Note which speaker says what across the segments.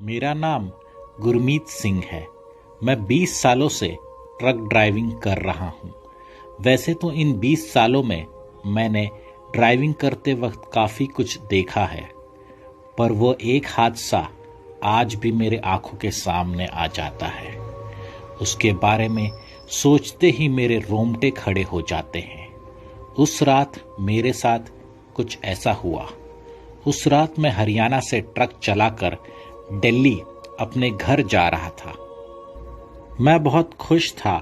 Speaker 1: मेरा नाम गुरमीत सिंह है। मैं 20 सालों से ट्रक ड्राइविंग कर रहा हूँ। वैसे तो इन 20 सालों में मैंने ड्राइविंग करते वक्त काफ़ी कुछ देखा है, पर वो एक हादसा आज भी मेरे आंखों के सामने आ जाता है। उसके बारे में सोचते ही मेरे रोंगटे खड़े हो जाते हैं। उस रात मेरे साथ कुछ ऐसा हुआ। उस रात मैं हरियाणा से ट्रक चलाकर दिल्ली अपने घर जा रहा था। मैं बहुत खुश था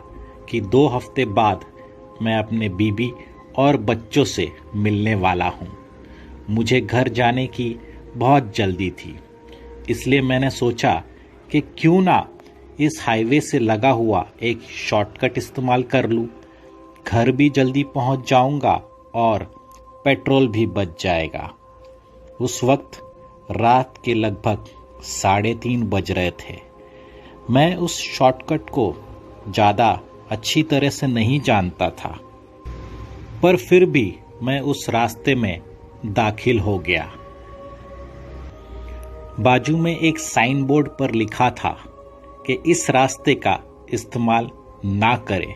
Speaker 1: कि 2 हफ्ते बाद मैं अपने बीबी और बच्चों से मिलने वाला हूँ। मुझे घर जाने की बहुत जल्दी थी, इसलिए मैंने सोचा कि क्यों ना इस हाईवे से लगा हुआ एक शॉर्टकट इस्तेमाल कर लूँ। घर भी जल्दी पहुँच जाऊँगा और पेट्रोल भी बच जाएगा। उस वक्त रात के लगभग 3:30 बज रहे थे। मैं उस शॉर्टकट को ज़्यादा अच्छी तरह से नहीं जानता था, पर फिर भी मैं उस रास्ते में दाखिल हो गया। बाजू में एक साइन बोर्ड पर लिखा था कि इस रास्ते का इस्तेमाल ना करें।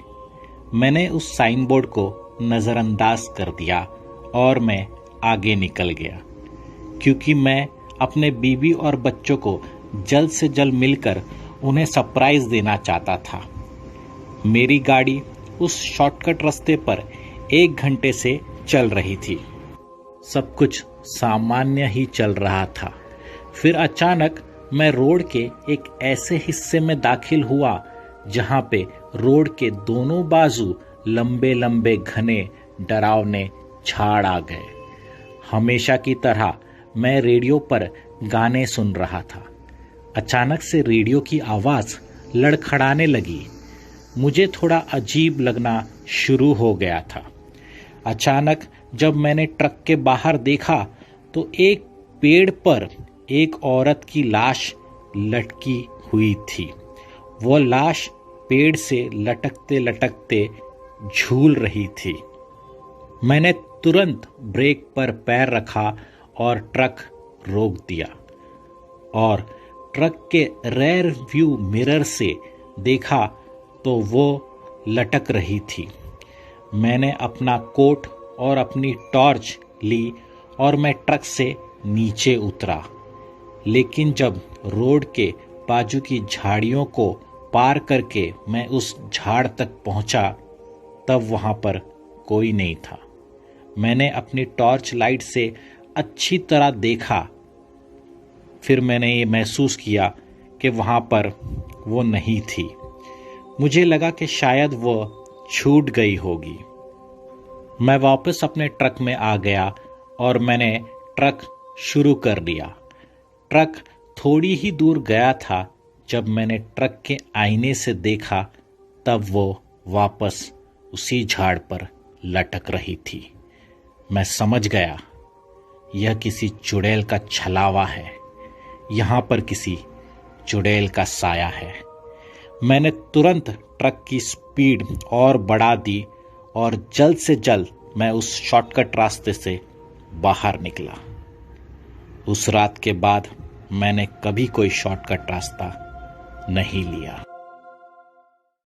Speaker 1: मैंने उस साइन बोर्ड को नज़रअंदाज कर दिया और मैं आगे निकल गया, क्योंकि मैं अपने बीवी और बच्चों को जल्द से जल्द मिलकर उन्हें सरप्राइज देना चाहता था। मेरी गाड़ी उस शॉर्टकट रास्ते पर 1 घंटे से चल रही थी। सब कुछ सामान्य ही चल रहा था। फिर अचानक मैं रोड के एक ऐसे हिस्से में दाखिल हुआ जहां पे रोड के दोनों बाजू लंबे लंबे घने डरावने झाड़ आ गए। हमेशा की तरह मैं रेडियो पर गाने सुन रहा था। अचानक से रेडियो की आवाज़ लड़खड़ाने लगी। मुझे थोड़ा अजीब लगना शुरू हो गया था। अचानक जब मैंने ट्रक के बाहर देखा तो एक पेड़ पर एक औरत की लाश लटकी हुई थी। वो लाश पेड़ से लटकते लटकते झूल रही थी। मैंने तुरंत ब्रेक पर पैर रखा और ट्रक रोक दिया और ट्रक के रेयर व्यू मिरर से देखा तो वो लटक रही थी। मैंने अपना कोट और अपनी टॉर्च ली और मैं ट्रक से नीचे उतरा। लेकिन जब रोड के बाजू की झाड़ियों को पार करके मैं उस झाड़ तक पहुंचा, तब वहां पर कोई नहीं था। मैंने अपनी टॉर्च लाइट से अच्छी तरह देखा। फिर मैंने ये महसूस किया कि वहां पर वो नहीं थी। मुझे लगा कि शायद वो छूट गई होगी। मैं वापस अपने ट्रक में आ गया और मैंने ट्रक शुरू कर दिया। ट्रक थोड़ी ही दूर गया था जब मैंने ट्रक के आईने से देखा, तब वो वापस उसी झाड़ पर लटक रही थी। मैं समझ गया यह किसी चुड़ैल का छलावा है। यहाँ पर किसी चुड़ैल का साया है। मैंने तुरंत ट्रक की स्पीड और बढ़ा दी और जल्द से जल्द मैं उस शॉर्टकट रास्ते से बाहर निकला। उस रात के बाद मैंने कभी कोई शॉर्टकट रास्ता नहीं लिया।